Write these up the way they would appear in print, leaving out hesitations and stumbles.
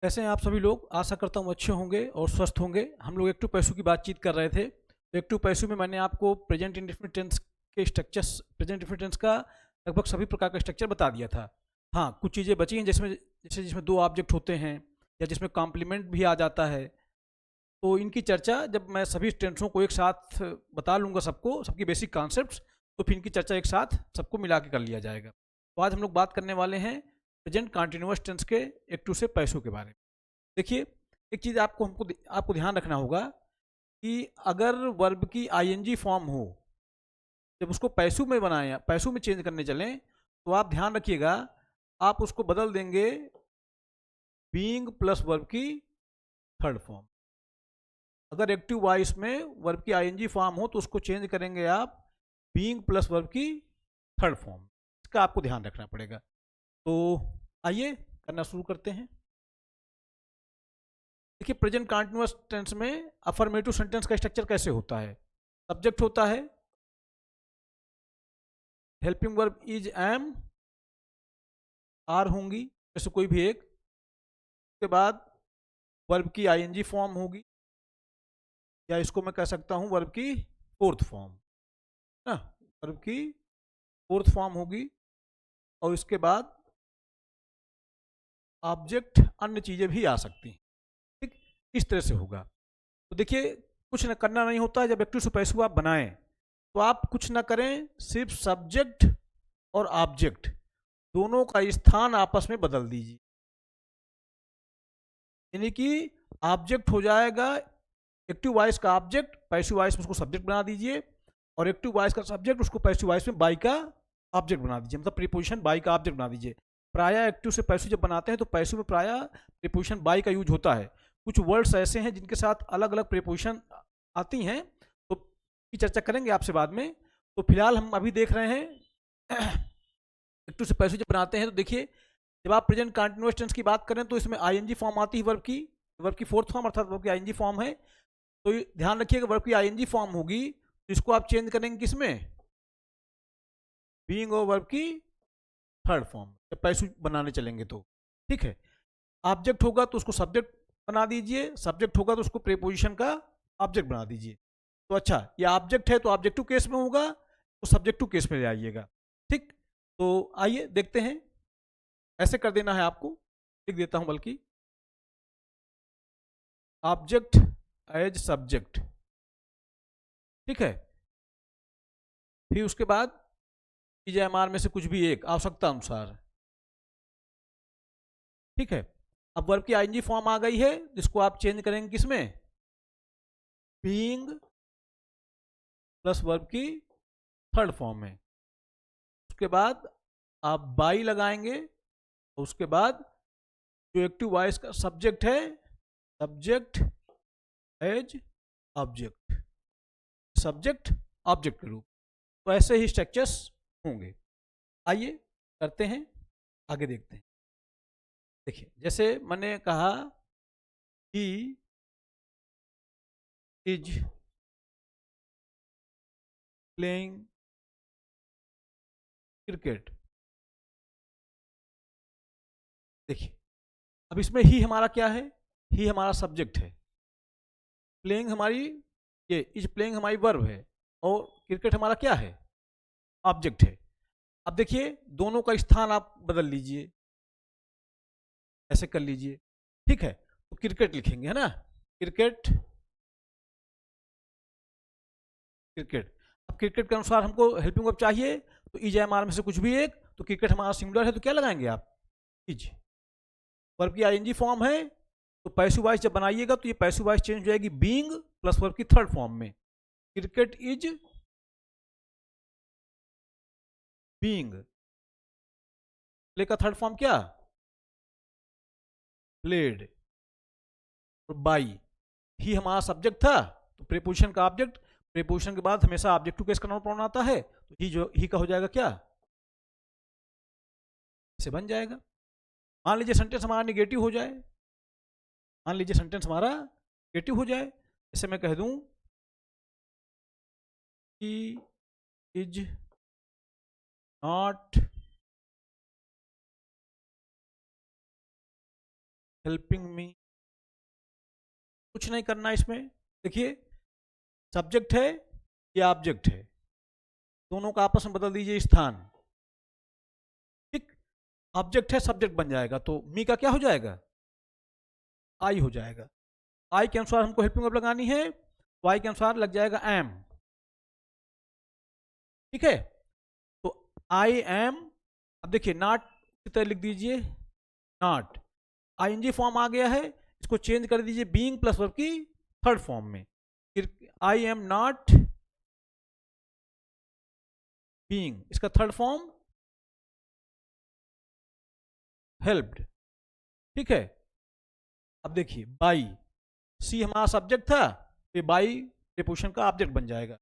कैसे हैं आप सभी लोग? आशा करता हूँ अच्छे होंगे और स्वस्थ होंगे। हम लोग एक्टिव पैसिव की बातचीत कर रहे थे। तो एक्टिव पैसिव में मैंने आपको प्रेजेंट इंडेफिनिट टेंस के स्ट्रक्चर्स, प्रेजेंट इंडेफिनिट टेंस का लगभग सभी प्रकार का स्ट्रक्चर बता दिया था। हाँ, कुछ चीज़ें बची हैं जिसमें दो ऑब्जेक्ट होते हैं या जिसमें कॉम्प्लीमेंट भी आ जाता है। तो इनकी चर्चा जब मैं सभी टेंसों को एक साथ बता लूँगा सबको, सबकी बेसिक कॉन्सेप्ट्स, तो फिर इनकी चर्चा एक साथ सबको मिला के कर लिया जाएगा। तो आज हम लोग बात करने वाले हैं प्रेजेंट कॉन्टिन्यूअस टेंस के एक्टिव से पैसिव के बारे में। देखिए, एक चीज़ आपको ध्यान रखना होगा कि अगर वर्ब की आईएनजी फॉर्म हो, जब उसको पैसिव में बनाएं, पैसिव में चेंज करने चलें, तो आप ध्यान रखिएगा, आप उसको बदल देंगे बीइंग प्लस वर्ब की थर्ड फॉर्म। अगर एक्टिव वॉइस में वर्ब की आईएनजी फॉर्म हो तो उसको चेंज करेंगे आप बीइंग प्लस वर्ब की थर्ड फॉर्म। इसका आपको ध्यान रखना पड़ेगा। तो आइए करना शुरू करते हैं। देखिए, प्रेजेंट कंटीन्यूअस टेंस में अफर्मेटिव सेंटेंस का स्ट्रक्चर कैसे होता है। सब्जेक्ट होता है, helping verb is am, are होंगी जैसे कोई भी एक। उसके बाद वर्ब की आईएनजी फॉर्म होगी, या इसको मैं कह सकता हूं वर्ब की फोर्थ फॉर्म ना, वर्ब की फोर्थ फॉर्म होगी। और इसके बाद ऑब्जेक्ट, अन्य चीजें भी आ सकती हैं। ठीक, इस तरह से होगा। तो देखिए, कुछ न करना नहीं होता है। जब एक्टिव से पैसिव आप बनाएं तो आप कुछ ना करें, सिर्फ सब्जेक्ट और ऑब्जेक्ट दोनों का स्थान आपस में बदल दीजिए। यानी कि ऑब्जेक्ट हो जाएगा एक्टिव वॉइस का ऑब्जेक्ट, पैसिव वॉइस में उसको सब्जेक्ट बना दीजिए, और एक्टिव वॉइस का सब्जेक्ट उसको पैसिव वॉइस में बाई का ऑब्जेक्ट बना दीजिए, मतलब प्रीपोजिशन बाई का ऑब्जेक्ट बना दीजिए। प्रायः एक्टिव से पैसिव जब बनाते हैं तो पैसिव में प्रायः प्रीपोजिशन बाई का यूज होता है। कुछ वर्ड्स ऐसे हैं जिनके साथ अलग अलग प्रीपोजिशन आती हैं, तो की चर्चा करेंगे आपसे बाद में। तो फिलहाल हम अभी देख रहे हैं एक्टिव से पैसिव जब बनाते हैं तो देखिए, जब आप प्रेजेंट कंटीन्यूअस टेंस की बात करें तो इसमें आईएनजी फॉर्म आती है वर्ब की फोर्थ फॉर्म, अर्थात वर्ब की आईएनजी फॉर्म है। तो ध्यान रखिएगा, वर्ब की आईएनजी फॉर्म होगी तो इसको आप चेंज करेंगे किसमें, बीइंग और वर्ब की थर्ड फॉर्म, जब पैसिव बनाने चलेंगे तो। ठीक है, ऑब्जेक्ट होगा तो उसको सब्जेक्ट बना दीजिए, सब्जेक्ट होगा तो उसको प्रीपोजिशन का ऑब्जेक्ट बना दीजिए। तो अच्छा, ये ऑब्जेक्ट है तो ऑब्जेक्टिव केस में होगा, तो सब्जेक्टिव केस में ले आइएगा। ठीक, तो आइए देखते हैं। ऐसे कर देना है आपको, लिख देता हूं बल्कि, ऑब्जेक्ट एज सब्जेक्ट। ठीक है, फिर उसके बाद EJMR में से कुछ भी एक आवश्यकता अनुसार। ठीक है, अब वर्ब की आईएनजी फॉर्म आ गई है, जिसको आप चेंज करेंगे किसमें, बीइंग प्लस वर्ब की थर्ड फॉर्म में। उसके बाद आप बाई लगाएंगे, और उसके बाद जो एक्टिव वॉइस का सब्जेक्ट है, subject as object, subject object के रूप। तो ऐसे ही स्ट्रक्चर्स होंगे। आइए करते हैं, आगे देखते हैं। देखिए, जैसे मैंने कहा ही इज प्लेइंग क्रिकेट। देखिए, अब इसमें ही हमारा क्या है, ही हमारा सब्जेक्ट है, प्लेइंग हमारी, ये इज प्लेइंग हमारी वर्ब है, और क्रिकेट हमारा क्या है, ऑब्जेक्ट है। अब देखिए, दोनों का स्थान आप बदल लीजिए, ऐसे कर लीजिए। ठीक है, तो क्रिकेट लिखेंगे, है ना, क्रिकेट, क्रिकेट। अब क्रिकेट के अनुसार हमको हेल्पिंग वर्ब चाहिए, तो इज एम आर में से कुछ भी एक। तो क्रिकेट हमारा सिंगुलर है तो क्या लगाएंगे आप, इज। वर्ब की आईएनजी फॉर्म है, तो पैसिव वॉइस जब बनाइएगा तो ये पैसिव वॉइस चेंज हो जाएगी बीइंग प्लस वर्ब की थर्ड फॉर्म में, क्रिकेट इज बीइंग। प्ले का थर्ड फॉर्म क्या, प्लेड। और बाई, ही हमारा सब्जेक्ट था तो प्रीपोजिशन का ऑब्जेक्ट, प्रीपोजिशन के बाद हमेशा ऑब्जेक्टिव केस का नाउन प्रोनाउन आता है, तो ही जो ही का हो जाएगा क्या, से बन जाएगा। मान लीजिए सेंटेंस हमारा निगेटिव हो जाए, मान लीजिए सेंटेंस हमारा निगेटिव हो जाए, जैसे मैं कह दूं he is not helping me, कुछ नहीं करना इसमें। देखिए सब्जेक्ट है या ऑब्जेक्ट है, दोनों का आपस में बदल दीजिए स्थान। ठीक, ऑब्जेक्ट है सब्जेक्ट बन जाएगा, तो मी का क्या हो जाएगा, आई हो जाएगा। आई के अनुसार हमको हेल्पिंग वर्ब लगानी है, तो आई के अनुसार लग जाएगा एम। ठीक है, तो आई एम। अब देखिए नॉट की तरह लिख दीजिए, नॉट। आईएनजी फॉर्म आ गया है, इसको चेंज कर दीजिए बीइंग प्लस वर्ब की थर्ड फॉर्म में। फिर आई एम नॉट बीइंग, इसका थर्ड फॉर्म हेल्प्ड। ठीक है, अब देखिए बाई, सी हमारा सब्जेक्ट था, तो बाई प्रीपोजिशन का ऑब्जेक्ट बन जाएगा।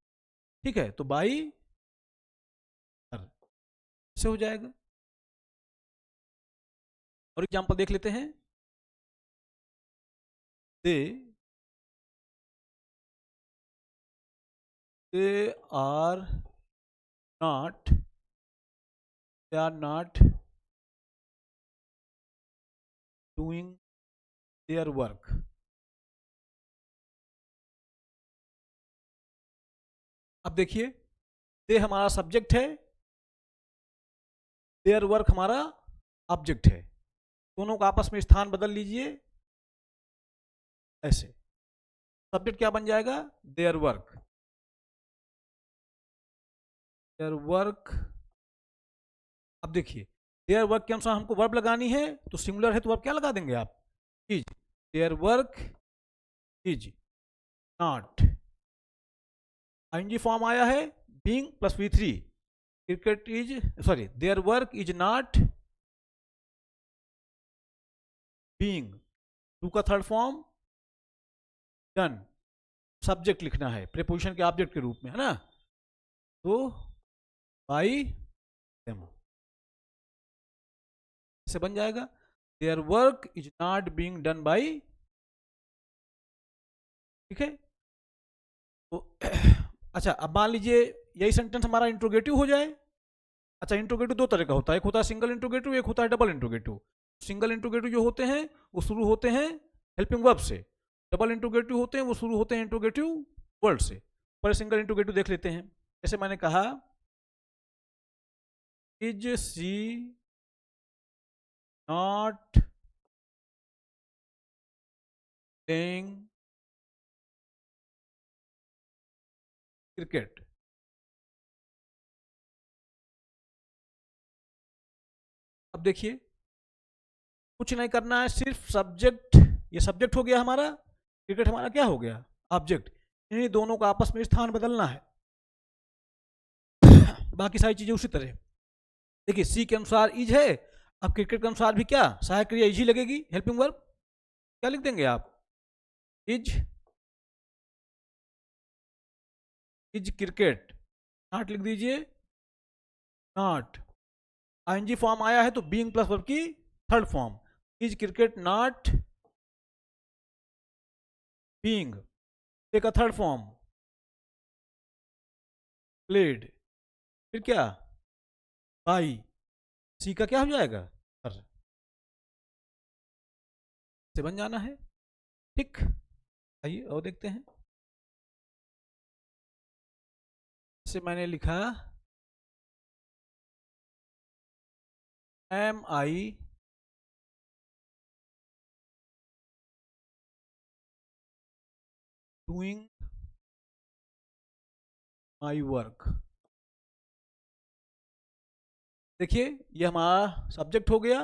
ठीक है, तो बाई से हो जाएगा। और एग्जांपल देख लेते हैं। They are not, they are not doing their work. अब देखिए दे हमारा सब्जेक्ट है, देयर वर्क हमारा ऑब्जेक्ट है, दोनों का आपस में स्थान बदल लीजिए ऐसे। सब्जेक्ट क्या बन जाएगा, देयर वर्क, देयर वर्क। अब देखिए देयर वर्क के अनुसार हमको वर्ब लगानी है, तो सिंगुलर है तो वर्ब क्या लगा देंगे आप, is. Their work is not, ING form आया है being plus V3, cricket is, sorry their work is not being, do का थर्ड फॉर्म डन। सब्जेक्ट लिखना है प्रीपोजिशन के ऑब्जेक्ट के रूप में, है ना, तो बाई देम से बन जाएगा। There work is not being done by. ठीक है, तो अच्छा अब मान लीजिए यही सेंटेंस हमारा इंट्रोगेटिव हो जाए। अच्छा इंट्रोगेटिव दो तरह का होता है, एक होता है सिंगल इंट्रोगेटिव, एक होता है डबल इंट्रोगेटिव। सिंगल इंट्रोगेटिव जो होते हैं वो शुरू होते हैं हेल्पिंग वर्ब से, डबल इंट्रोगेटिव होते हैं वो शुरू होते हैं इंट्रोगेटिव वर्ड से। पर सिंगल इंट्रोगेटिव देख लेते हैं। जैसे मैंने कहा is she not playing cricket. अब देखिए कुछ नहीं करना है, सिर्फ सब्जेक्ट, ये सब्जेक्ट हो गया हमारा, क्रिकेट हमारा क्या हो गया, ऑब्जेक्ट। इन्हीं दोनों का आपस में स्थान बदलना है, बाकी सारी चीजें उसी तरह। देखिए सी के अनुसार इज है, अब क्रिकेट के अनुसार भी क्या सहायक क्रिया इज ही लगेगी, हेल्पिंग वर्ब। क्या लिख देंगे आप, इज, इज क्रिकेट, नॉट लिख दीजिए, नॉट। आईएनजी फॉर्म आया है तो बीइंग प्लस वर्ब की third form, is cricket not being, का थर्ड फॉर्म प्लेड, फिर क्या बाई, सी का क्या हो जाएगा, से बन जाना है। ठीक, आइए और देखते हैं। से मैंने लिखा am I doing my work. देखिए ये हमारा सब्जेक्ट हो गया,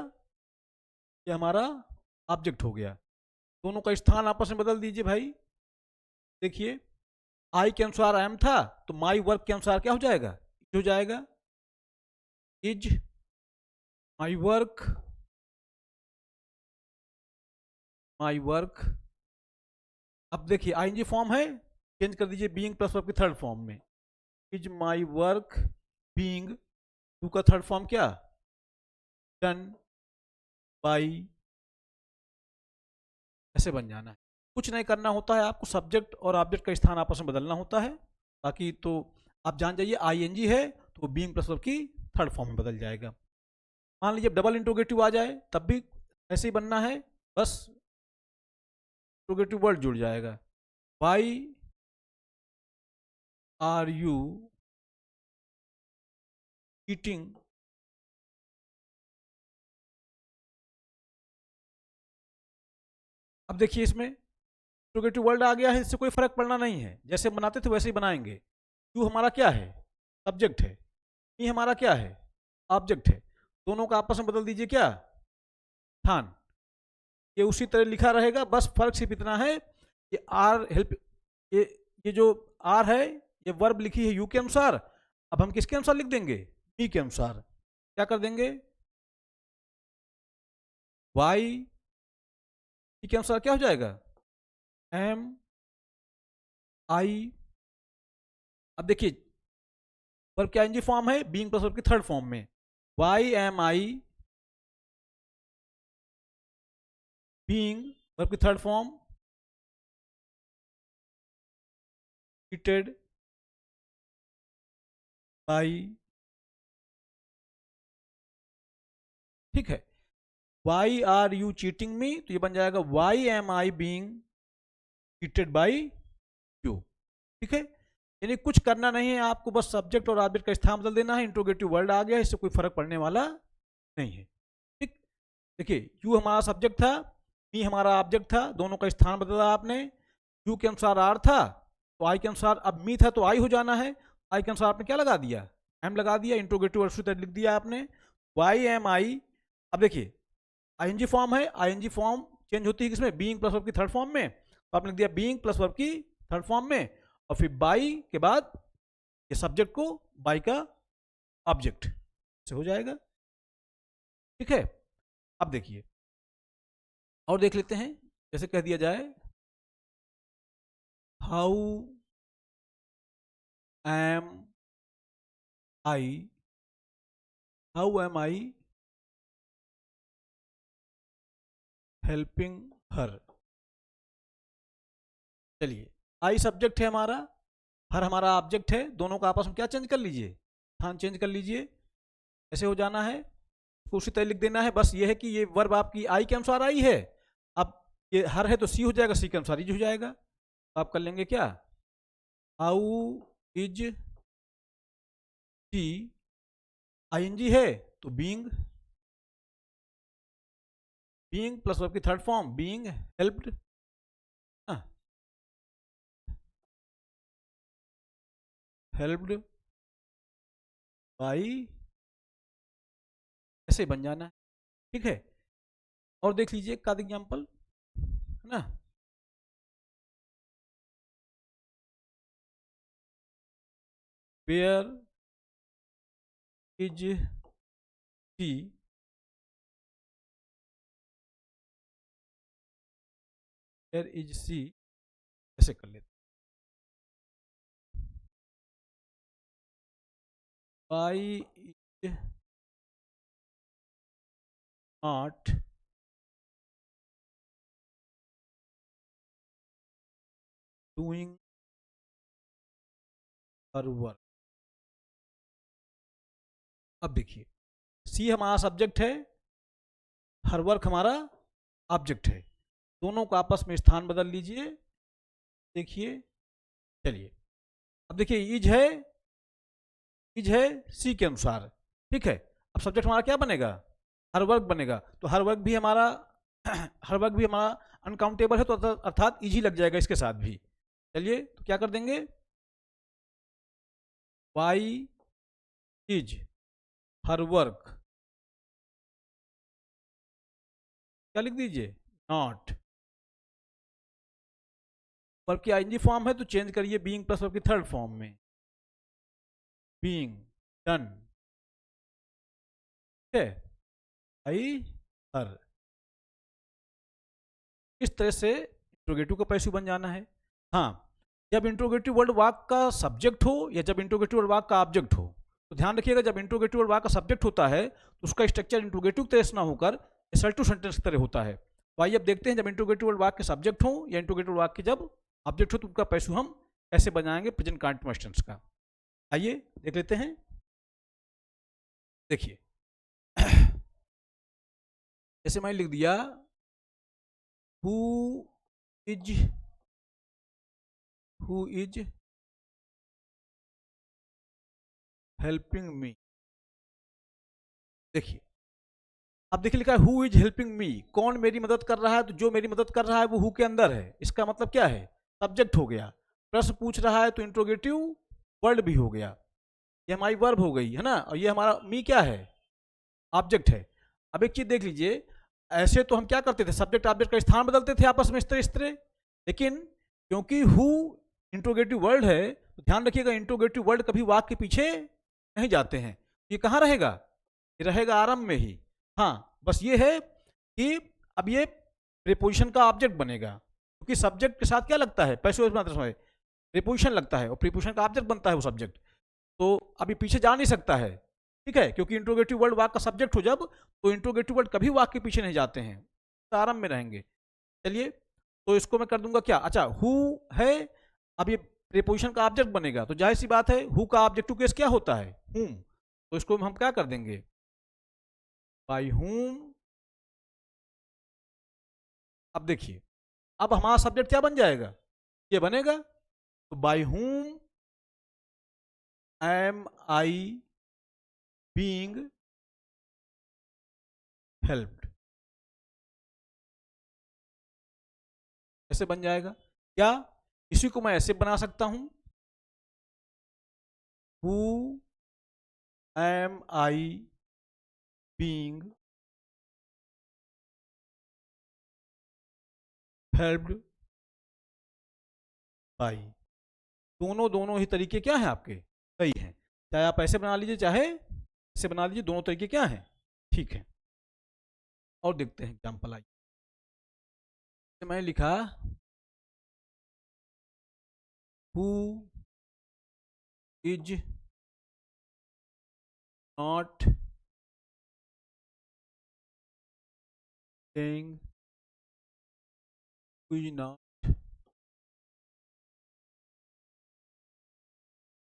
ये हमारा ऑब्जेक्ट हो गया, दोनों का स्थान आपस में बदल दीजिए भाई। देखिए आई के अनुसार एम था, तो माई वर्क के अनुसार क्या हो जाएगा, हो जाएगा, is my work, my work. अब देखिए आईएनजी फॉर्म है, चेंज कर दीजिए बीइंग प्लस वर्ब की थर्ड फॉर्म में, is my work being, do का थर्ड फॉर्म क्या, डन बाई, ऐसे बन जाना है। कुछ नहीं करना होता है आपको, सब्जेक्ट और ऑब्जेक्ट का स्थान आपस में बदलना होता है, बाकी तो आप जान जाइए आईएनजी है तो बीइंग प्लस वर्ब की थर्ड फॉर्म में बदल जाएगा। मान लीजिए डबल इंट्रोगेटिव आ जाए तब भी ऐसे ही बनना है, बस इंट्रोगेटिव वर्ड जुड़ जाएगा। वाई आर यू ईटिंग, अब देखिए इसमें इंट्रोगेटिव वर्ड आ गया है, इससे कोई फर्क पड़ना नहीं है, जैसे बनाते थे वैसे ही बनाएंगे। यू हमारा क्या है, सब्जेक्ट है, ई हमारा क्या है, ऑब्जेक्ट है, दोनों का आपस में बदल दीजिए क्या, स्थान। ये उसी तरह लिखा रहेगा, बस फर्क सिर्फ इतना है कि आर हेल्प, ये जो आर है ये वर्ब लिखी है यू के अनुसार, अब हम किसके अनुसार लिख देंगे, मी के अनुसार। क्या कर देंगे, वाई के अनुसार क्या हो जाएगा, एम आई। अब देखिए वर्ब क्या एनजी फॉर्म है, बीइंग प्लस वर्ब की थर्ड फॉर्म में, why am I being verb की थर्ड फॉर्म, चीटेड बाई, ठीक है, why are you cheating me, तो ये बन जाएगा why am I being cheated by you, ठीक है। यानी कुछ करना नहीं है आपको, बस सब्जेक्ट और ऑब्जेक्ट का स्थान बदल देना है, इंट्रोगेटिव वर्ड आ गया, इससे कोई फर्क पड़ने वाला नहीं है, ठीक। देखिए यू हमारा सब्जेक्ट था, मी हमारा ऑब्जेक्ट था, दोनों का स्थान बदला आपने, यू के अनुसार आर था तो आई के अनुसार, अब मी था तो आई हो जाना है, आई के अनुसार आपने क्या लगा दिया, एम लगा दिया, इंट्रोगेटिव वर्ड उसी तरह लिख दिया आपने, वाई एम आई। अब देखिए आईएनजी फॉर्म है, आईएनजी फॉर्म चेंज होती है किसमें, बीइंग प्लस वर्ब की थर्ड फॉर्म में, तो आपने लिख दिया बीइंग प्लस वर्ब की थर्ड फॉर्म में, और फिर बाई के बाद ये सब्जेक्ट को बाई का ऑब्जेक्ट से हो जाएगा, ठीक है। अब देखिए और देख लेते हैं, जैसे कह दिया जाए how am I, how am I helping her. चलिए आई सब्जेक्ट है हमारा, हर हमारा ऑब्जेक्ट है, दोनों का आपस में क्या चेंज कर लीजिए, स्थान चेंज कर लीजिए, ऐसे हो जाना है, उसी तरह लिख देना है। बस ये है कि ये वर्ब आपकी आई के अनुसार आई है, अब ये हर है तो सी हो जाएगा, सी के अनुसार इज हो जाएगा, तो आप कर लेंगे क्या, हाउ इज सी, आईएनजी है तो बीइंग, बीइंग प्लस वर्ब की third form being helped, helped by, ऐसे बन जाना है, ठीक है। और देख लीजिए एक आध एग्जाम्पल, है ना, where is she, where is she, ऐसे कर लेते, why is not doing her work. अब देखिए सी हमारा सब्जेक्ट है, हर वर्क हमारा ऑब्जेक्ट है, दोनों को आपस में स्थान बदल लीजिए, देखिए। चलिए अब देखिए इज है सी के अनुसार, ठीक है। अब सब्जेक्ट हमारा क्या बनेगा, हर वर्क बनेगा, तो हर वर्क भी हमारा हर वर्क भी हमारा अनकाउंटेबल है, तो अर्थात इज ही लग जाएगा इसके साथ भी। चलिए तो क्या कर देंगे, वाई इज हर वर्क, क्या लिख दीजिए, नॉट, वर्ब की आईएनजी फॉर्म है तो चेंज करिए बीइंग प्लस वर्ब की थर्ड फॉर्म में, बीइंग डन, ठीक है, आई हर। इस तरह से इंट्रोगेटिव का पैसिव बन जाना है। हाँ, जब इंट्रोगेटिव वर्ड वाक्य का सब्जेक्ट हो या जब इंट्रोगेटिव वर्ड वाक्य का ऑब्जेक्ट हो, तो ध्यान रखिएगा जब इंट्रोगेटिव वर्ड वाक्य का सब्जेक्ट होता है तो उसका स्ट्रक्चर इंट्रोगेटिव तरह से ना होकर असर्टिव सेंटेंस की तरह होता है। तो आइए अब देखते हैं जब इंट्रोगेटिव वर्ड वाक्य के सब्जेक्ट हो या इंट्रोगेटिव वर्ड वाक्य जब ऑब्जेक्ट हो तो उनका पैसिव हम कैसे बनाएंगे प्रेजेंट कंटीन्यूअस टेंस का। आइए देख लेते हैं। देखिए जैसे मैंने लिख दिया हु इज हेल्पिंग मी। देखिए, अब देखिए लिखा है हु इज हेल्पिंग मी, कौन मेरी मदद कर रहा है, तो जो मेरी मदद कर रहा है वो हु के अंदर है, इसका मतलब क्या है, सब्जेक्ट हो गया। प्रश्न पूछ रहा है तो इंट्रोगेटिव वर्ड भी हो गया, ये हमारी वर्ब हो गई है ना, और ये हमारा मी क्या है, ऑब्जेक्ट है। अब एक चीज देख लीजिए, ऐसे तो हम क्या करते थे, सब्जेक्ट ऑब्जेक्ट का स्थान बदलते थे आपस में इस तरह, लेकिन क्योंकि हु इंट्रोगेटिव वर्ड है तो ध्यान रखिएगा इंट्रोगेटिव वर्ड कभी वाक्य के पीछे नहीं जाते हैं, ये कहाँ रहेगा, ये रहेगा आरंभ में ही। हाँ, बस ये है कि अब ये प्रीपोजिशन का ऑब्जेक्ट बनेगा, क्योंकि सब्जेक्ट के साथ क्या लगता है, पैसिव समय प्रीपोजिशन लगता है और प्रीपोजिशन का ऑब्जेक्ट बनता है वो सब्जेक्ट, तो अभी पीछे जा नहीं सकता है, ठीक है, क्योंकि इंट्रोगेटिव वर्ड वाक्य का सब्जेक्ट हो जब, तो इंट्रोगेटिव वर्ड कभी वाक्य के पीछे नहीं जाते हैं, आरंभ में रहेंगे। चलिए, तो इसको मैं कर दूंगा क्या, अच्छा हु है, अब ये प्रीपोजिशन का ऑब्जेक्ट बनेगा, तो जाहिर सी बात है हु का ऑब्जेक्टिव केस क्या होता है, हुम, तो इसको हम क्या कर देंगे, बाय हुम। अब देखिए, अब हमारा सब्जेक्ट क्या बन जाएगा, ये बनेगा, तो बाय हुम एम आई बीइंग हेल्प्ड, ऐसे बन जाएगा। क्या इसी को मैं ऐसे बना सकता हूं, who am I being helped by, दोनों दोनों ही तरीके क्या हैं आपके, सही हैं, चाहे आप ऐसे बना लीजिए चाहे ऐसे बना लीजिए, दोनों तरीके क्या हैं, ठीक है। और देखते हैं एग्जाम्पल, आइए, मैं लिखा who is not playing, who is not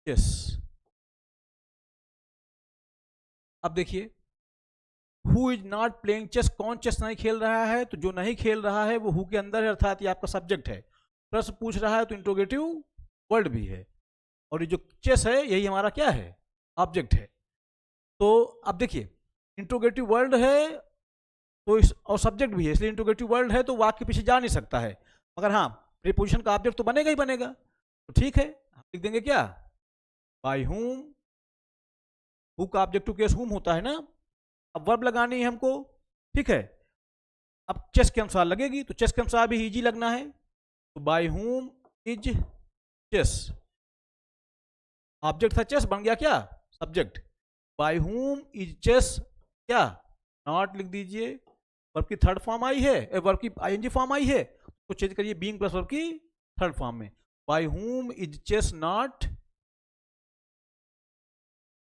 chess. अब देखिए, who is not playing chess, कौन चेस नहीं खेल रहा है, तो जो नहीं खेल रहा है वो हु के अंदर है, अर्थात ये आपका सब्जेक्ट है। प्रश्न पूछ रहा है तो इंट्रोगेटिव वर्ड भी है, और ये जो चेस है यही हमारा क्या है, ऑब्जेक्ट है। तो अब देखिए, इंट्रोगेटिव वर्ड है तो इस और सब्जेक्ट भी है, इसलिए इंट्रोगेटिव वर्ड है तो वाक्य के पीछे जा नहीं सकता है, मगर हाँ प्रीपोजिशन का ऑब्जेक्ट तो बनेगा ही बनेगा, तो ठीक है, हम लिख देंगे क्या, बाय हुम, हु का ऑब्जेक्टिव केस हुम होता है ना, अब वर्ब लगानी है हमको, ठीक है, अब चेस के अनुसार लगेगी, तो चेस के अनुसार भी इजी लगना है, तो by whom is chess, object था चेस, बन गया क्या, subject, by whom is chess क्या, नॉट लिख दीजिए, वर्ब की थर्ड फॉर्म आई है, वर्ब की आईएनजी फॉर्म आई है, तो चेंज करिए बीइंग प्लस वर्ब की थर्ड फॉर्म में, by whom is chess not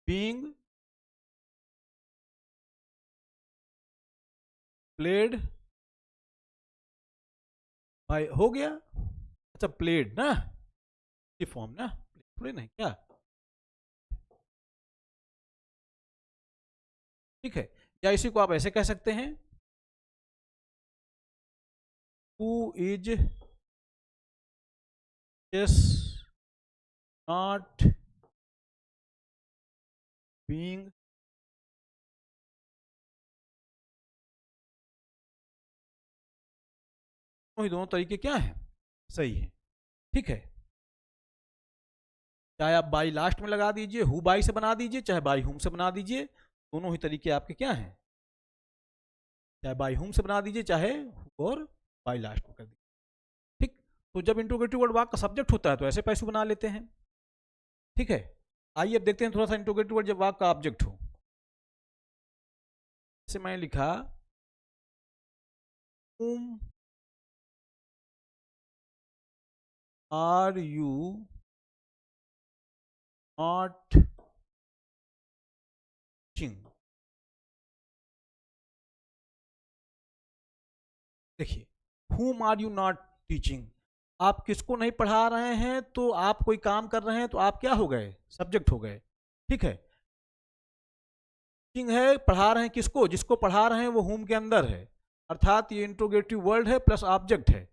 being played by, हो गया, अच्छा प्लेड ना, ये फॉर्म ना, थोड़े नहीं क्या, ठीक है, या इसी को आप ऐसे कह सकते हैं, who is chess not being दोनों तरीके क्या हैं, सही है, ठीक है, चाहे आप बाई लास्ट में लगा दीजिए, हु बाई से बना दीजिए, चाहे बाई हुम से बना दीजिए, दोनों ही तरीके आपके क्या हैं, चाहे बाई हुम से बना दीजिए चाहे और बाई लास्ट में कर दीजिए, ठीक। तो जब इंट्रोगेटिव वर्ड वाक्य का सब्जेक्ट होता है तो ऐसे पैसे बना लेते हैं, ठीक है। आइए अब देखते हैं थोड़ा सा इंट्रोगेटिव वर्ड जब वाक्य का ऑब्जेक्ट हो, जैसे मैंने लिखा whom are you not teaching, देखिए whom are you not teaching, आप किसको नहीं पढ़ा रहे हैं, तो आप कोई काम कर रहे हैं तो आप क्या हो गए, सब्जेक्ट हो गए, ठीक है, टीचिंग है, पढ़ा रहे हैं किसको, जिसको पढ़ा रहे हैं वो whom के अंदर है, अर्थात ये इंट्रोगेटिव वर्ड है प्लस ऑब्जेक्ट है,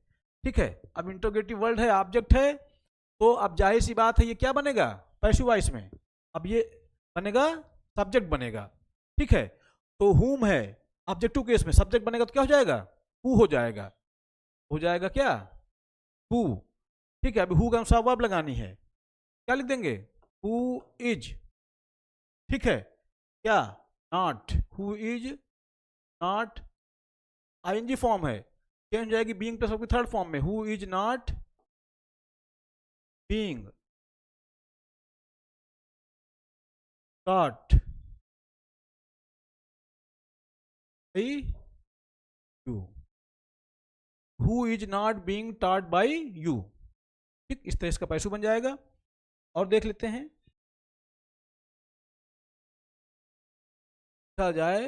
ठीक है। अब इंट्रोगेटिव वर्ड है, ऑब्जेक्ट है, तो अब जाहिर सी बात है ये क्या बनेगा पैसिव वॉइस में, अब ये बनेगा सब्जेक्ट बनेगा, ठीक है। तो whom है ऑब्जेक्टिव केस में, सब्जेक्ट बनेगा तो क्या हो जाएगा, who हो जाएगा, हो जाएगा क्या, who, ठीक है। अभी who का अनुसार वर्ब लगानी है, क्या लिख देंगे, who is, ठीक है, क्या, not, who is not, ING form है, चेंज हो जाएगी बीइंग प्लस की थर्ड फॉर्म में, who is not being taught by you, who is not being taught by you, ठीक, इस तरह इसका पैसिव बन जाएगा। और देख लेते हैं, लिखा जाए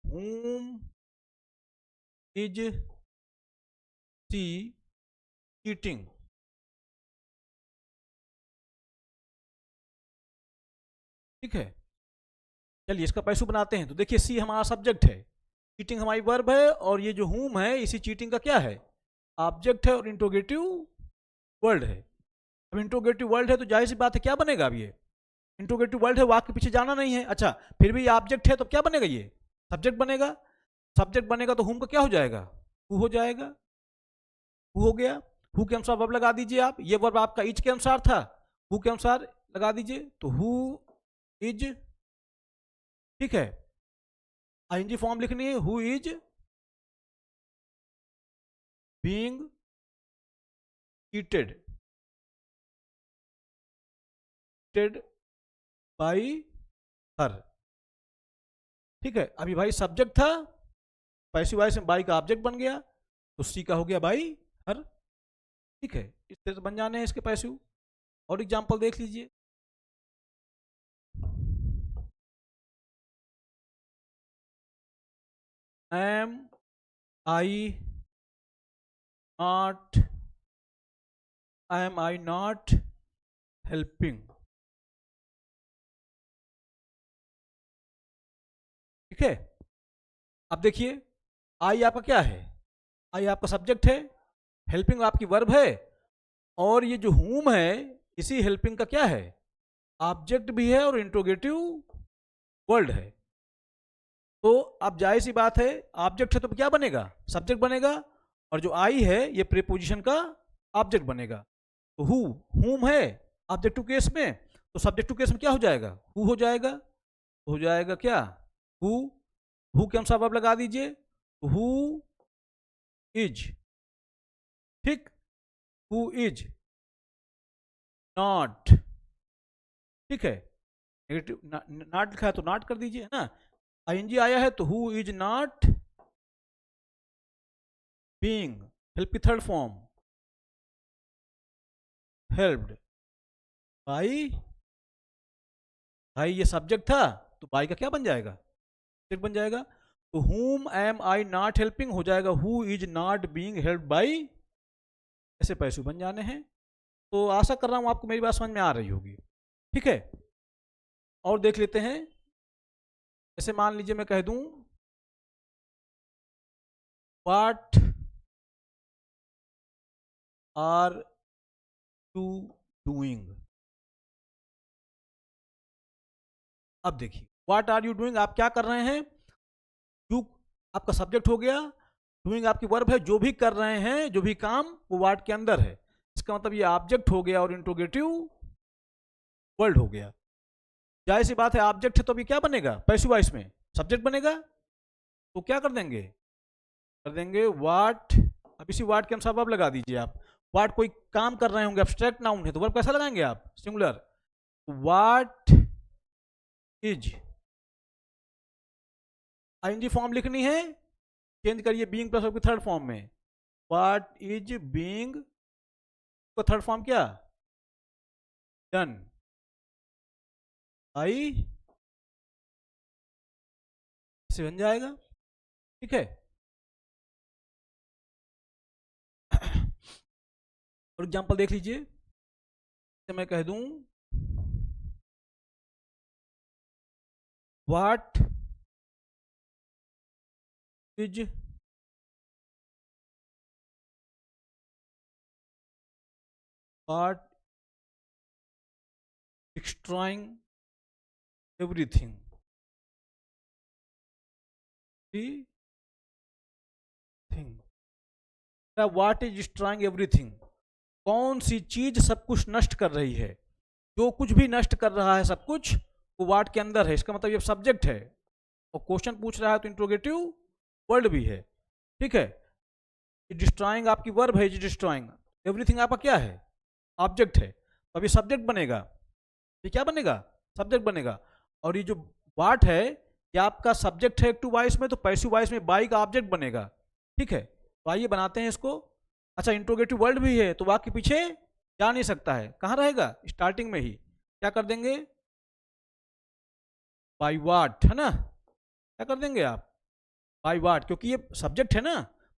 whom is she eating, ठीक है। चलिए इसका पैसिव बनाते हैं, तो देखिए सी हमारा सब्जेक्ट है, चीटिंग हमारी वर्ब है, और ये जो whom है इसी चीटिंग का क्या है, ऑब्जेक्ट है, और इंट्रोगेटिव वर्ड है। अब इंट्रोगेटिव वर्ड है तो जाहिर सी बात है क्या बनेगा, अब ये इंट्रोगेटिव वर्ड है, वाक्य के पीछे जाना नहीं है, अच्छा फिर भी ये ऑब्जेक्ट है तो क्या बनेगा, ये सब्जेक्ट बनेगा, सब्जेक्ट बनेगा तो whom का क्या हो जाएगा, who हो जाएगा, who हो गया, who के अनुसार वर्ब लगा दीजिए आप, ये वर्ब आपका इज के अनुसार था, who के अनुसार लगा दीजिए, तो who इज, ठीक है, आईएनजी फॉर्म लिखनी है, who is being ईटेड by her, ठीक है। अभी भाई सब्जेक्ट था, पैसिव वॉइस में बाई का ऑब्जेक्ट बन गया, तो सी का हो गया बाई हर, ठीक है। इस तरह से बन जाने हैं इसके पैसिव। और एग्जांपल देख लीजिए, एम आई नॉट हेल्पिंग, ठीक है। अब देखिए आई आपका क्या है, आई आपका सब्जेक्ट है, हेल्पिंग आपकी वर्ब है, और ये जो whom है इसी हेल्पिंग का क्या है, ऑब्जेक्ट भी है और इंट्रोगेटिव वर्ड है। तो अब जाहिर सी बात है ऑब्जेक्ट है तो क्या बनेगा, सब्जेक्ट बनेगा, और जो आई है ये प्रीपोजिशन का ऑब्जेक्ट बनेगा। तो whom है ऑब्जेक्टिव केस में, तो सब्जेक्टिव केस में क्या हो जाएगा, who हो जाएगा, हो जाएगा क्या, who के अनुसार वर्ब लगा दीजिए, तो who इज, ठीक, who इज नॉट, ठीक है, नेगेटिव नॉट लिखा है तो नॉट कर दीजिए, है ना, आईएनजी आया है तो who is not being, help की थर्ड फॉर्म, हेल्प्ड बाई, भाई ये सब्जेक्ट था तो बाई का क्या बन जाएगा, सब्जेक्ट बन जाएगा, तो whom am I not helping हो जाएगा who is not being helped by, ऐसे पैसे बन जाने हैं। तो आशा कर रहा हूं आपको मेरी बात समझ में आ रही होगी, ठीक है। और देख लेते हैं, जैसे मान लीजिए मैं कह दूं व्हाट आर यू डूइंग, अब देखिए व्हाट आर यू डूइंग आप क्या कर रहे हैं, यू आपका सब्जेक्ट हो गया, डूइंग आपकी वर्ब है, जो भी कर रहे हैं जो भी काम वो व्हाट के अंदर है, इसका मतलब ये ऑब्जेक्ट हो गया और इंट्रोगेटिव वर्ड हो गया। जाहिर सी बात है ऑब्जेक्ट है तो अभी क्या बनेगा पैसिव वॉइस में, सब्जेक्ट बनेगा, तो क्या कर देंगे व्हाट, अब इसी व्हाट के अनुसार वर्ब लगा दीजिए आप, व्हाट कोई काम कर रहे होंगे, एब्स्ट्रैक्ट नाउन है तो वर्ब कैसा लगाएंगे आप, singular, what is, ING form लिखनी है, चेंज करिए बीइंग प्लस की थर्ड फॉर्म में, व्हाट इज बीइंग का थर्ड फॉर्म क्या, डन आई, से बन जाएगा, ठीक है। और एग्जांपल देख लीजिए, मैं कह दूं what is what destroying everything, what is destroying everything, कौन सी चीज सब कुछ नष्ट कर रही है, जो कुछ भी नष्ट कर रहा है सब कुछ वो वाट के अंदर है, इसका मतलब ये सब्जेक्ट है और क्वेश्चन पूछ रहा है तो इंट्रोगेटिव वर्ड भी है, ठीक है। डिस्ट्रॉइंग आपकी वर्ब है, डिस्ट्रॉइंग, एवरीथिंग आपका क्या है, ऑब्जेक्ट है, तो अभी सब्जेक्ट बनेगा, ये क्या बनेगा, सब्जेक्ट बनेगा। और ये जो वाट है ये आपका सब्जेक्ट है एक्टिव वॉइस में, तो पैसिव वॉइस में बाई का ऑब्जेक्ट बनेगा, ठीक है। तो आइए बनाते हैं इसको। अच्छा इंट्रोगेटिव वर्ड भी है तो वाक्य पीछे जा नहीं सकता है, कहाँ रहेगा, स्टार्टिंग में ही। क्या कर देंगे, बाई वाट, है ना, क्या कर देंगे आप, बाई वाट, क्योंकि ये सब्जेक्ट है ना,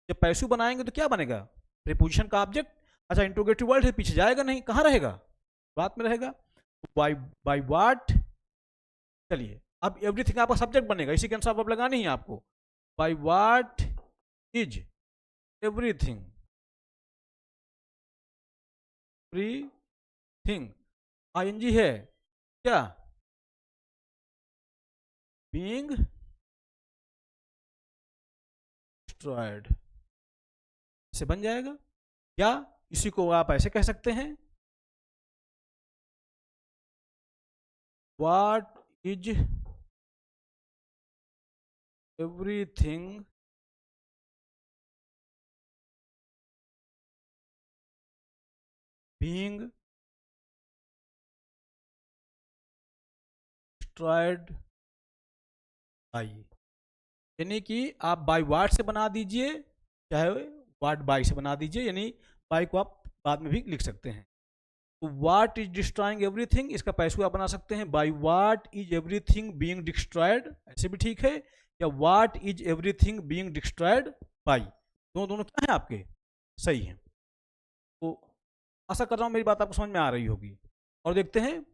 जब पैसिव बनाएंगे तो क्या बनेगा, प्रीपोजिशन का ऑब्जेक्ट। अच्छा इंट्रोगेटिव वर्ड है, पीछे जाएगा नहीं, कहाँ रहेगा, बात में रहेगा, बाई बाई वाट। चलिए अब एवरीथिंग आपका सब्जेक्ट बनेगा, इसी के अनुसार आप लगानी है आपको, by what is everything, everything ING है क्या, बीइंग डिस्ट्रॉयड, से बन जाएगा। या इसी को आप ऐसे कह सकते हैं, what is everything being destroyed by, यानी कि आप बाई वाट से बना दीजिए, चाहे वाट बाई से बना दीजिए, यानी बाई को आप बाद में भी लिख सकते हैं। तो वाट इज डिस्ट्रॉइंग एवरीथिंग, इसका पैसिव आप बना सकते हैं by what is everything being destroyed, ऐसे भी ठीक है, या वाट is everything being destroyed by, दोनों क्या है आपके, सही है। तो आशा कर रहा हूँ मेरी बात आपको समझ में आ रही होगी। और देखते हैं,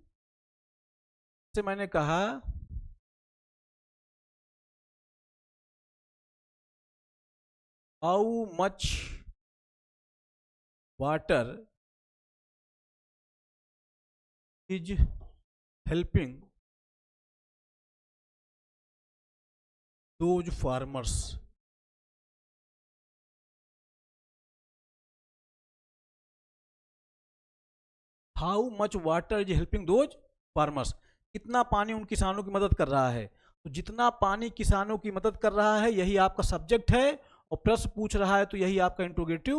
से मैंने कहा how much water is helping those farmers, how much water is helping those farmers, कितना पानी उन किसानों की मदद कर रहा है, तो जितना पानी किसानों की मदद कर रहा है यही आपका सब्जेक्ट है, और प्रश्न पूछ रहा है तो यही आपका इंट्रोगेटिव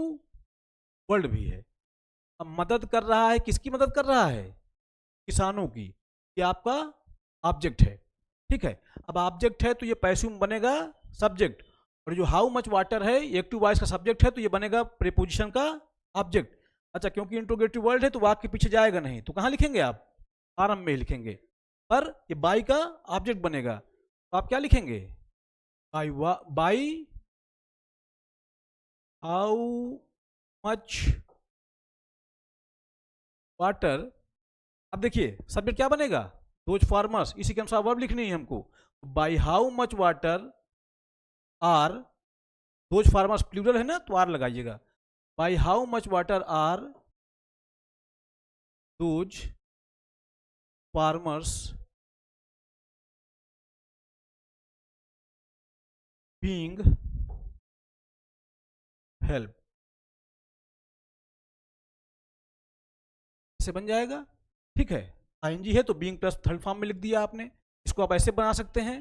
वर्ड भी है। अब मदद कर रहा है, किसकी मदद कर रहा है, किसानों की, ये आपका ऑब्जेक्ट है, ठीक है। अब ऑब्जेक्ट है तो ये पैसिव में बनेगा सब्जेक्ट, और जो हाउ मच वाटर है ये एक्टिव वॉइस का सब्जेक्ट है तो ये बनेगा प्रीपोजिशन का ऑब्जेक्ट। अच्छा क्योंकि इंट्रोगेटिव वर्ड है तो वाक्य के पीछे जाएगा नहीं, तो कहाँ लिखेंगे आप, आरंभ में ही लिखेंगे, पर ये बाई का ऑब्जेक्ट बनेगा, तो आप क्या लिखेंगे, बाई हाउ मच वाटर। अब देखिए सब्जेक्ट क्या बनेगा, दोज फार्मर्स, इसी के अनुसार वर्ब लिखनी है हमको, by how much water are, those farmers plural है ना तो आर लगाइएगा, by how much water are those farmers being help, से बन जाएगा, ठीक है। आईएनजी है तो बीइंग प्लस थर्ड फॉर्म में लिख दिया आपने, इसको आप ऐसे बना सकते हैं,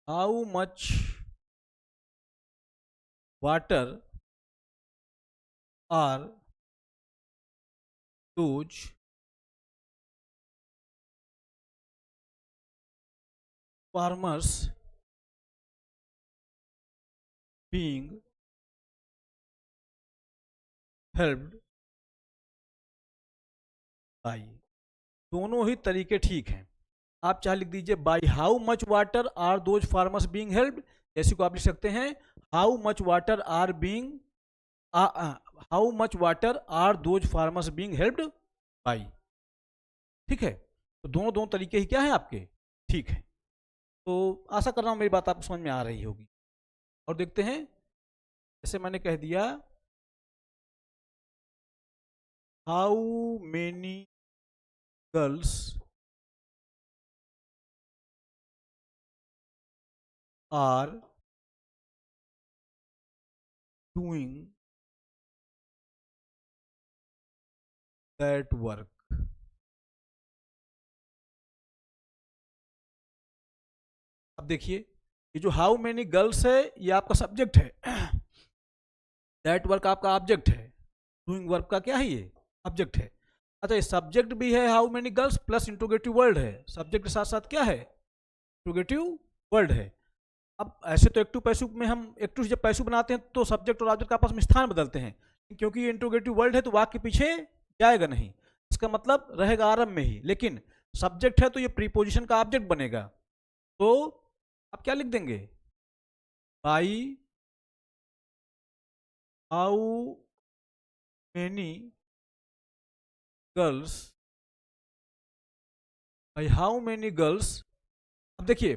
how much water are those farmers being helped by, दोनों ही तरीके ठीक हैं। आप चाहे लिख दीजिए by how much water are those farmers being helped, ऐसे को आप लिख सकते हैं how much water are being, how much water are those farmers being helped by, ठीक है। तो दोनों तरीके ही क्या है आपके, ठीक है, तो आशा कर रहा हूँ मेरी बात आपको समझ में आ रही होगी। और देखते हैं, जैसे मैंने कह दिया, how many girls are doing that work. अब देखिए, ये जो हाउ मेनी गर्ल्स है ये आपका सब्जेक्ट है, दैट वर्क आपका ऑब्जेक्ट है, डूइंग वर्क का क्या है, ये ऑब्जेक्ट है। अच्छा, ये सब्जेक्ट भी है how many girls plus interrogative word है, सब्जेक्ट के साथ साथ क्या है, इंट्रोगेटिव वर्ड है। अब ऐसे तो एक्टिव पैसिव में हम एक्टिव जब पैसिव बनाते हैं तो सब्जेक्ट और ऑब्जेक्ट का आपस में स्थान बदलते हैं, क्योंकि ये इंट्रोगेटिव वर्ड है तो वाक्य के पीछे जाएगा नहीं, इसका मतलब रहेगा आरंभ में ही। लेकिन सब्जेक्ट है तो ये प्रीपोजिशन का ऑब्जेक्ट बनेगा, तो आप क्या लिख देंगे, by how many girls, by how many girls. अब देखिए,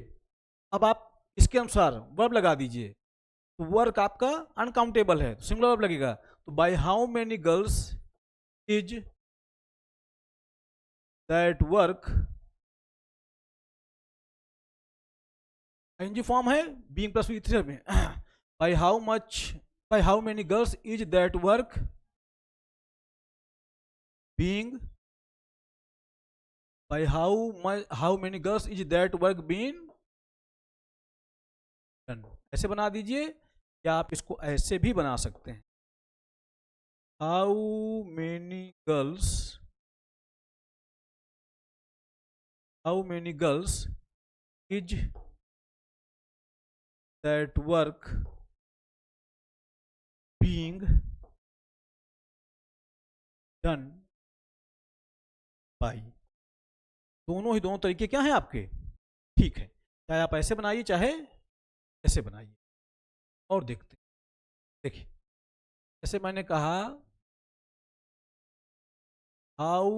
अब आप इसके अनुसार वर्ब लगा दीजिए, तो वर्क आपका अनकाउंटेबल है, सिंगुलर वर्ब लगेगा, तो by how many girls is that work, ING form है, बीइंग प्लस वी में, by how much, by how many girls is that work being, by how many girls is that work being done. ऐसे बना दीजिए, या आप इसको ऐसे भी बना सकते हैं, how many girls, how many girls is that work being done by. दोनों तरीके क्या हैं आपके, ठीक है, चाहे आप ऐसे बनाइए चाहे ऐसे बनाइए। और देखते, देखिए, जैसे मैंने कहा, how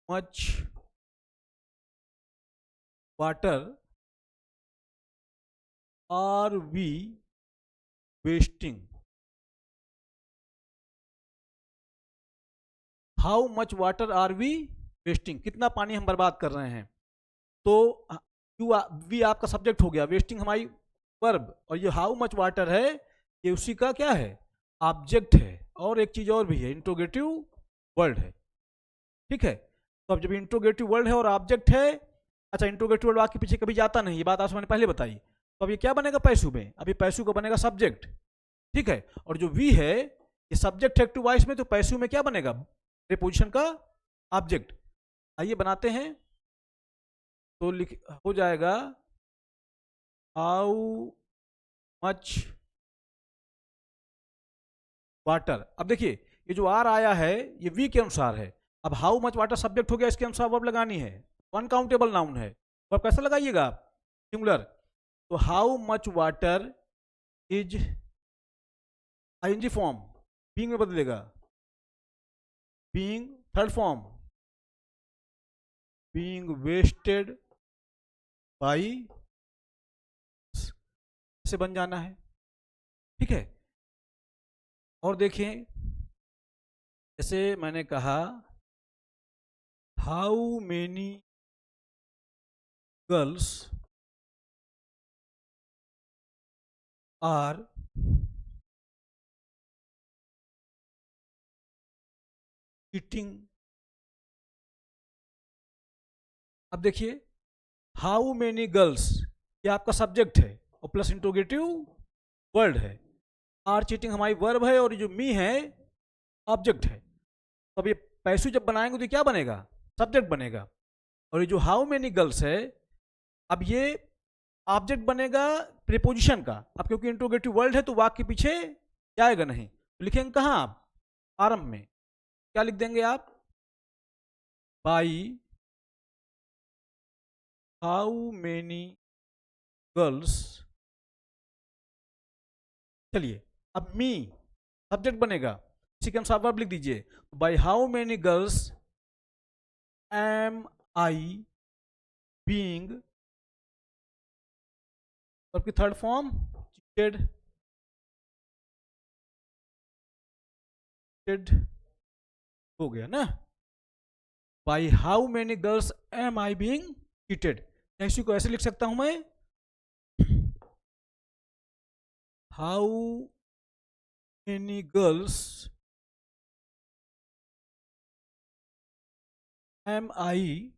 much water are we wasting, how much water are we wasting, कितना पानी हम बर्बाद कर रहे हैं। तो यू वी आपका सब्जेक्ट हो गया, वेस्टिंग हमारी वर्ब, और ये हाउ मच वाटर है ये उसी का क्या है, ऑब्जेक्ट है। और एक चीज और भी है, इंट्रोगेटिव वर्ड है, ठीक है। तो अब जब इंट्रोगेटिव वर्ड है और ऑब्जेक्ट है, अच्छा, इंट्रोगेटिव वर्ड आपके पीछे कभी जाता नहीं, ये बात आपसे मैंने पहले बताई, तो अब ये क्या बनेगा पैसिव में, अभी पैसिव का बनेगा सब्जेक्ट, ठीक है। और जो वी है ये सब्जेक्ट है एक्टिव वॉइस में, तो पैसिव में क्या बनेगा, प्रीपोजिशन का ऑब्जेक्ट। आइए बनाते हैं, तो लिख हो जाएगा, हाउ मच वाटर। अब देखिए, ये जो आर आया है ये वी के अनुसार है, अब हाउ मच वाटर सब्जेक्ट हो गया, इसके अनुसार वर्ब लगानी है, अनकाउंटेबल नाउन है, वर्ब कैसे लगाइएगा आप, सिंगुलर, तो how much water is ING form, being में बदलेगा, being third form, being wasted by, से बन जाना है, ठीक है। और देखें, जैसे मैंने कहा, how many girls are eating. अब देखिए, हाउ मेनी गर्ल्स ये आपका सब्जेक्ट है और प्लस इंट्रोगेटिव वर्ड है, आर चीटिंग हमारी वर्ब है, और जो मी है ऑब्जेक्ट है। तो अब ये पैसिव जब बनाएंगे तो ये क्या बनेगा, सब्जेक्ट बनेगा। और ये जो हाउ मेनी गर्ल्स है, अब ये ऑब्जेक्ट बनेगा प्रीपोजिशन का, अब क्योंकि इंट्रोगेटिव वर्ड है तो वाक्य के पीछे जाएगा नहीं, तो लिखेंगे कहाँ आप, आरंभ में, क्या लिख देंगे आप, बाई हाउ मेनी गर्ल्स। चलिए, अब मी सब्जेक्ट बनेगा, इसी के अनुसार वर्ब लिख दीजिए, by how many girls am I being, verb की थर्ड फॉर्म चीटेड, हो गया ना। By how many girls am I being cheated, इसी को ऐसे लिख सकता हूं मैं, how many girls am I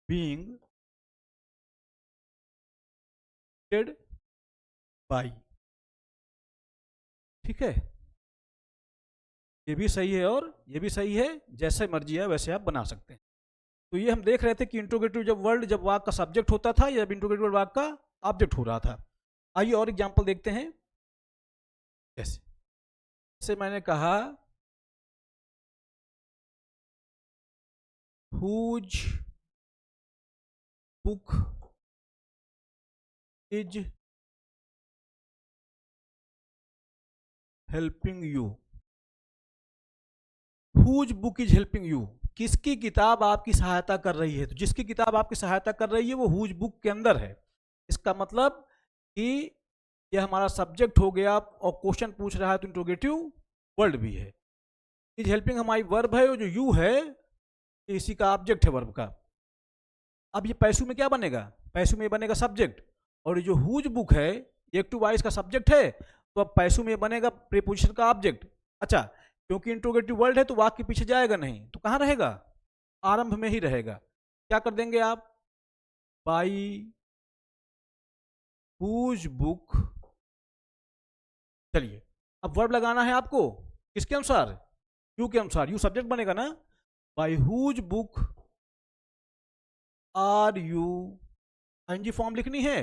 being cheated by. ठीक है, ये भी सही है और ये भी सही है, जैसे मर्जी है वैसे आप बना सकते हैं। तो ये हम देख रहे थे कि इंट्रोगेटिव जब वर्ड, जब वाक्य का सब्जेक्ट होता था या जब इंट्रोगेटिव वाक्य का ऑब्जेक्ट हो रहा था। आइए और एग्जांपल देखते हैं। जैसे मैंने कहा whose book is helping you, whose book is helping you, किसकी किताब आपकी सहायता कर रही है? तो जिसकी किताब आपकी सहायता कर रही है वो हुज बुक के अंदर है। इसका मतलब कि यह हमारा सब्जेक्ट हो गया और क्वेश्चन पूछ रहा है तो इंट्रोगेटिव वर्ड भी है। इज हेल्पिंग हमारी वर्ब है, जो यू है इसी का ऑब्जेक्ट है वर्ब का। अब ये पैसू में क्या बनेगा? पैसू में बनेगा सब्जेक्ट, और ये जो हुज बुक है ये एक्टिव वॉइस का सब्जेक्ट है, तो अब पैसू में बनेगा प्रीपोजिशन का ऑब्जेक्ट। अच्छा, क्योंकि इंट्रोगेटिव वर्ड है तो वाक्य के पीछे जाएगा नहीं, तो कहाँ रहेगा? आरंभ में ही रहेगा। क्या कर देंगे आप? बाई हुज बुक, चलिए अब वर्ब लगाना है आपको किसके अनुसार? यू के अनुसार। यू सब्जेक्ट बनेगा ना। By whose book are you, NG form लिखनी है,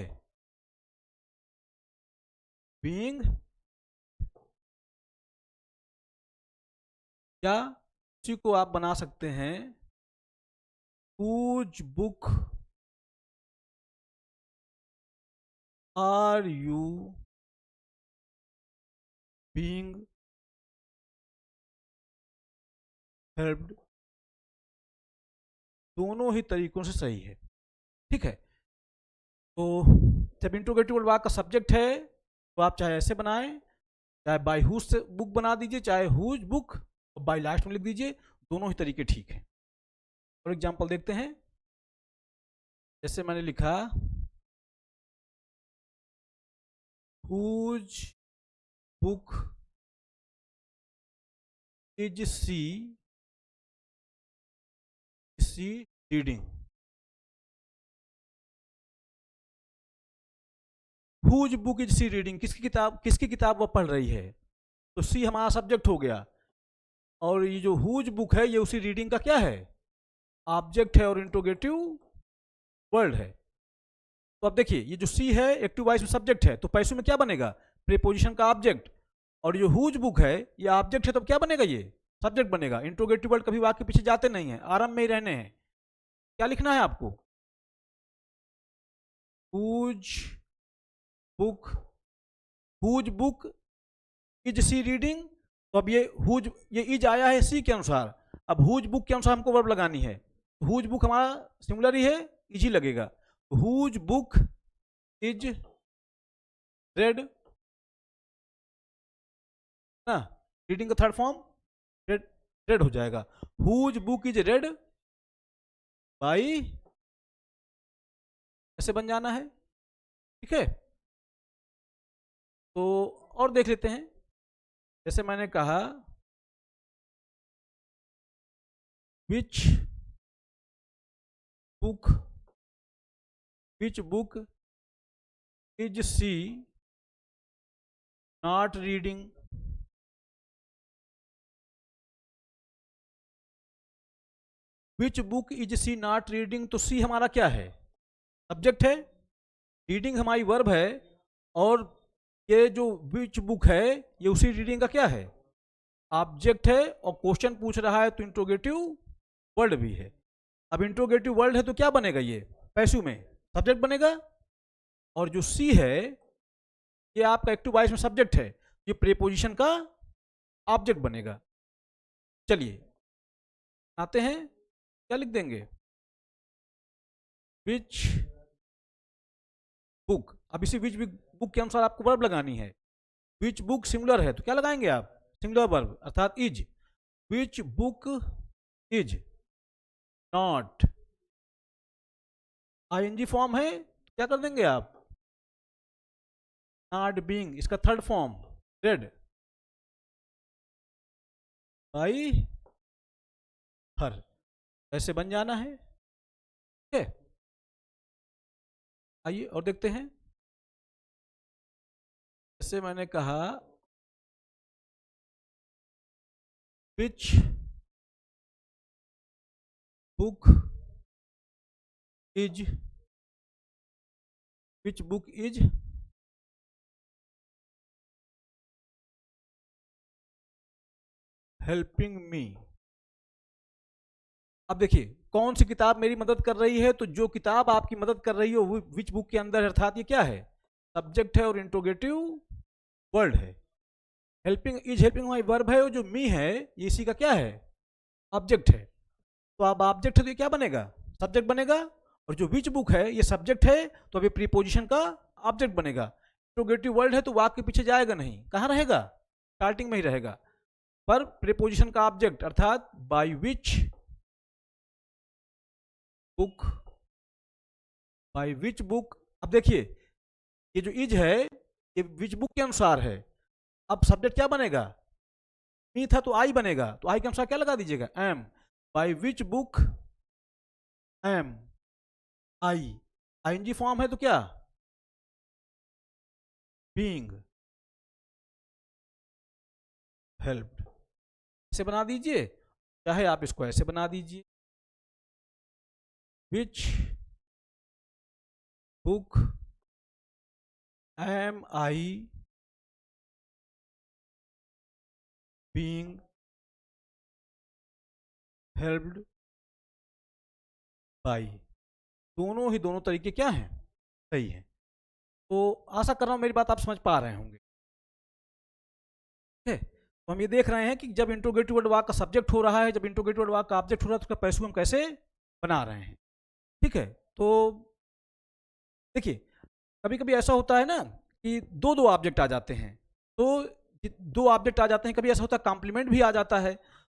बीइंग, या इसी को आप बना सकते हैं whose book are you being helped, दोनों ही तरीकों से सही है। ठीक है, तो जब इंट्रोगेटिव वाक्य का सब्जेक्ट है तो आप चाहे ऐसे बनाएं, चाहे बाय हुज से बुक बना दीजिए, चाहे हुज बुक बाय लास्ट में लिख दीजिए, दोनों ही तरीके ठीक है। और एग्जांपल देखते हैं। जैसे मैंने लिखा whose book is she reading, whose book is she reading, किसकी किताब वह पढ़ रही है? तो सी हमारा सब्जेक्ट हो गया, और ये जो हुज बुक है ये उसी रीडिंग का क्या है? ऑब्जेक्ट है और इंट्रोगेटिव वर्ड है। तो अब देखिए ये जो सी है एक्टिव वॉइस में सब्जेक्ट है, तो पैसों में क्या बनेगा? प्रीपोजिशन का ऑब्जेक्ट। और जो हुज बुक है ये ऑब्जेक्ट है, तो क्या बनेगा? ये सब्जेक्ट बनेगा। इंट्रोगेटिव वर्ड कभी वाक्य के पीछे जाते नहीं है, आरंभ में ही रहने हैं। क्या लिखना है आपको? Whose book, whose book is she reading. तो अब ये हुज, ये इज आया है सी के अनुसार, अब हुज बुक के अनुसार हमको वर्ब लगानी है। हुज बुक हमारा सिंगुलर ही है, इजी लगेगा। हुज बुक इज रेड ना, रीडिंग का थर्ड फॉर्म रेड, रेड हो जाएगा। Whose book is read by, ऐसे बन जाना है। ठीक है, तो और देख लेते हैं। जैसे मैंने कहा which book is she not reading, which book is she not reading, तो सी हमारा क्या है? सब्जेक्ट है, रीडिंग हमारी वर्ब है, और ये जो विच बुक है ये उसी रीडिंग का क्या है? ऑब्जेक्ट है, और क्वेश्चन पूछ रहा है तो इंट्रोगेटिव वर्ड भी है। अब इंट्रोगेटिव वर्ड है तो क्या बनेगा? ये पैसिव में सब्जेक्ट बनेगा, और जो सी है ये आपका एक्टिव वॉइस में सब्जेक्ट है, ये प्रीपोजिशन का ऑब्जेक्ट बनेगा। चलिए आते हैं क्या लिख देंगे, विच बुक। अब इसी विच बुक के अनुसार आपको वर्ब लगानी है। विच बुक सिंगुलर है तो क्या लगाएंगे आप, सिंगुलर वर्ब अर्थात is. Which book is not, ING form है तो क्या कर देंगे आप, नॉट बीइंग, इसका third form read by her, ऐसे बन जाना है। ठीक है, आइए और देखते हैं। जैसे मैंने कहा which book is, which book is helping me. अब देखिए कौन सी किताब मेरी मदद कर रही है, तो जो किताब आपकी मदद कर रही है वो विच बुक के अंदर है, अर्थात ये क्या है, सब्जेक्ट है और इंट्रोगेटिव वर्ड है। Helping, is helping my verb है, और जो मी है ये इसी का क्या है, ऑब्जेक्ट है। तो अब ऑब्जेक्ट है तो ये क्या बनेगा, सब्जेक्ट बनेगा, और जो विच बुक है ये सब्जेक्ट है तो अभी प्रीपोजिशन का ऑब्जेक्ट बनेगा। इंट्रोगेटिव वर्ड है तो वाक्य के पीछे जाएगा नहीं, कहाँ रहेगा, स्टार्टिंग में ही रहेगा, पर प्रीपोजिशन का ऑब्जेक्ट अर्थात bye which book, bye which book. अब देखिए ये जो इज है ये विच बुक के अनुसार है, अब सब्जेक्ट क्या बनेगा, मी था तो आई बनेगा, तो आई के अनुसार क्या लगा दीजिएगा, am. By which book am I, ING form है तो क्या, बीइंग हेल्प्ड। इसे बना दीजिए, चाहे आप इसको ऐसे बना दीजिए, which book am I being helped by. दोनों तरीके क्या हैं, सही है। तो आशा कर रहा हूं मेरी बात आप समझ पा रहे होंगे। ठीक है, तो हम ये देख रहे हैं कि जब इंट्रोगेटिव वर्ड वाक्य का सब्जेक्ट हो रहा है, जब इंट्रोगेटिव वर्ड वाक्य का ऑब्जेक्ट हो रहा है, तो उसका पैसिव हम कैसे बना रहे हैं। ठीक है, तो देखिए कभी कभी ऐसा होता है ना कि दो दो ऑब्जेक्ट आ जाते हैं, तो दो ऑब्जेक्ट आ जाते हैं, कभी ऐसा होता है कॉम्प्लीमेंट भी आ जाता है।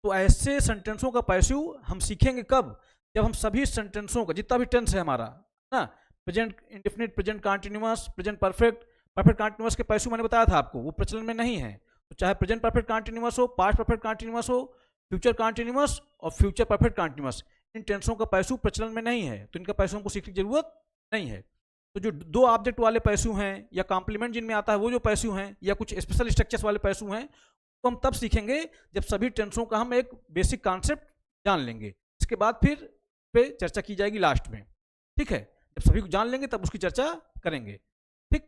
तो ऐसे सेंटेंसों का पैसिव हम सीखेंगे कब, जब हम सभी सेंटेंसों का जितना भी टेंस है हमारा ना, present indefinite, present continuous, present perfect, perfect continuous के पैसिव मैंने बताया था आपको वो प्रचलन में नहीं है। तो चाहे प्रेजेंट परफेक्ट कॉन्टिन्यूअस हो, पास्ट परफेक्ट कॉन्टिन्यूअस हो, फ्यूचर कॉन्टिन्यूअस और फ्यूचर परफेक्ट कॉन्टिन्यूअस, इन टेंसों का पैसिव प्रचलन में नहीं है, तो इनका पैसिव हमको सीखने की जरूरत नहीं है। तो जो दो ऑब्जेक्ट वाले पैसिव हैं या कॉम्प्लीमेंट जिनमें आता है वो जो पैसिव हैं, या कुछ स्पेशल स्ट्रक्चर्स वाले पैसिव हैं, तो हम तब सीखेंगे जब सभी टेंसों का हम एक बेसिक कॉन्सेप्ट जान लेंगे। इसके बाद फिर पे चर्चा की जाएगी लास्ट में। ठीक है, जब सभी को जान लेंगे तब उसकी चर्चा करेंगे। ठीक,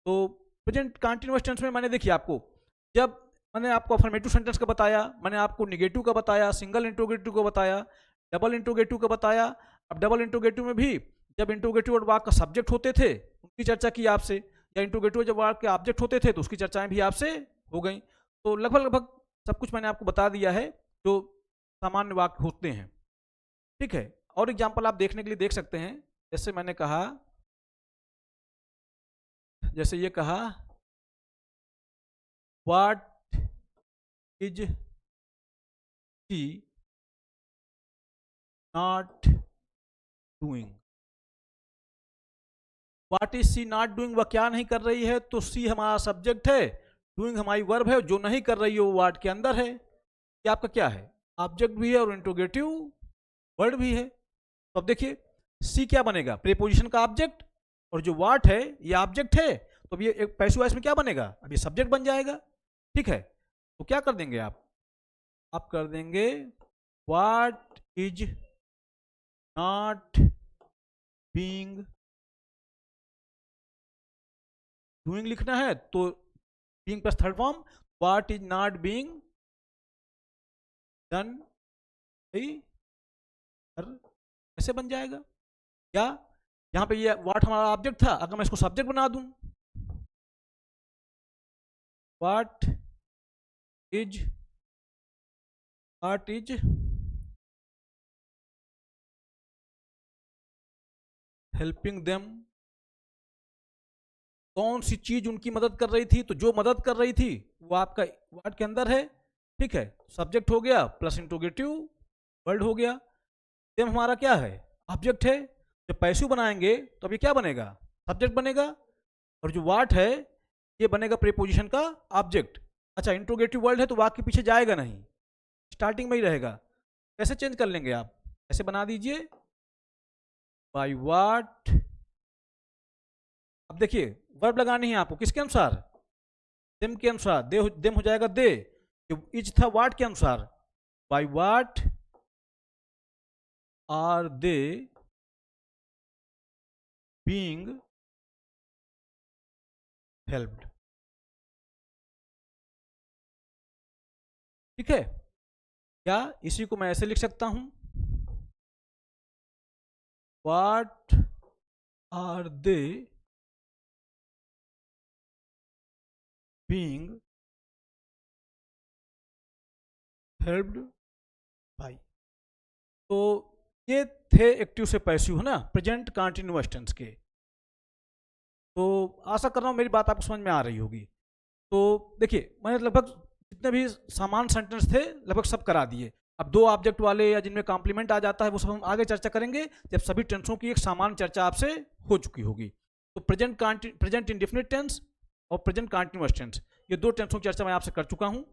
तो प्रेजेंट कॉन्टिन्यूअस टेंस में मैंने देखिए आपको, जब मैंने आपको अफर्मेटिव सेंटेंस का बताया, मैंने आपको निगेटिव का बताया, सिंगल इंट्रोगेटिव का बताया, डबल इंट्रोगेटिव का बताया। अब डबल इंट्रोगेटिव में भी जब इंट्रोगेटिव और वाक्य का सब्जेक्ट होते थे उनकी चर्चा की आपसे, या इंट्रोगेटिव जब वाक्य के ऑब्जेक्ट होते थे तो उसकी चर्चाएं भी आपसे हो गई। तो लगभग लगभग सब कुछ मैंने आपको बता दिया है जो सामान्य वाक्य होते हैं। ठीक है, और एग्जाम्पल आप देखने के लिए देख सकते हैं। जैसे मैंने कहा, जैसे ये कहा, what is she not doing. What is she not doing, वह क्या नहीं कर रही है, तो सी हमारा सब्जेक्ट है, डूइंग हमारी वर्ब है, जो नहीं कर रही है वो वर्ड के अंदर है। ये आपका क्या है, ऑब्जेक्ट भी है और इंट्रोगेटिव वर्ड भी है। तो अब देखिए सी क्या बनेगा, प्रीपोजिशन का ऑब्जेक्ट, और जो वाट है ये ऑब्जेक्ट है, तो अब ये एक पैसिव वॉइस में क्या बनेगा, अब ये सब्जेक्ट बन जाएगा। ठीक है, तो क्या कर देंगे आप कर देंगे what is not being doing लिखना है तो being plus third form, what is not being done ऐसे बन जाएगा। या यहाँ पे ये व्हाट हमारा ऑब्जेक्ट था, अगर मैं इसको सब्जेक्ट बना दूं, व्हाट इज हेल्पिंग देम, कौन सी चीज उनकी मदद कर रही थी, तो जो मदद कर रही थी वो आपका वर्ड के अंदर है, ठीक है। सब्जेक्ट हो गया प्लस इंट्रोगेटिव वर्ड हो गया। देम हमारा क्या है, ऑब्जेक्ट है। जब पैसिव बनाएंगे तो अब ये क्या बनेगा, सब्जेक्ट बनेगा, और जो वाट है ये बनेगा प्रीपोजिशन का ऑब्जेक्ट। अच्छा, इंट्रोगेटिव वर्ड है तो वाक्य पीछे जाएगा नहीं, स्टार्टिंग में ही रहेगा। कैसे चेंज कर लेंगे आप, ऐसे बना दीजिए, बाय वाट। अब देखिए वर्ब लगानी है आपको किसके अनुसार, देम के अनुसार। देम हो जाएगा दे, इज था वाट के अनुसार, by what are they being helped, ठीक है। क्या इसी को मैं ऐसे लिख सकता हूं, what are they being helped by. तो ये थे एक्टिव से पैसिव, है ना, प्रेजेंट कंटीन्यूअस टेंस के। तो आशा कर रहा हूँ मेरी बात आपको समझ में आ रही होगी। तो देखिए मैंने लगभग जितने भी समान सेंटेंस थे लगभग सब करा दिए। अब दो ऑब्जेक्ट वाले या जिनमें कॉम्प्लीमेंट आ जाता है वो सब हम आगे चर्चा करेंगे जब सभी टेंसों की एक समान चर्चा आपसे हो चुकी होगी। तो प्रेजेंट इंडेफिनिट टेंस और प्रेजेंट कंटीन्यूअस टेंस, ये दो टेंसों की चर्चा मैं आपसे कर चुका हूँ।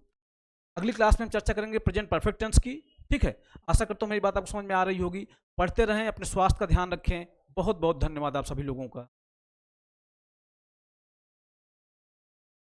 अगली क्लास में हम चर्चा करेंगे प्रेजेंट परफेक्ट टेंस की, ठीक है। आशा करता हूँ मेरी बात आपको समझ में आ रही होगी। पढ़ते रहें, अपने स्वास्थ्य का ध्यान रखें। बहुत बहुत धन्यवाद आप सभी लोगों का।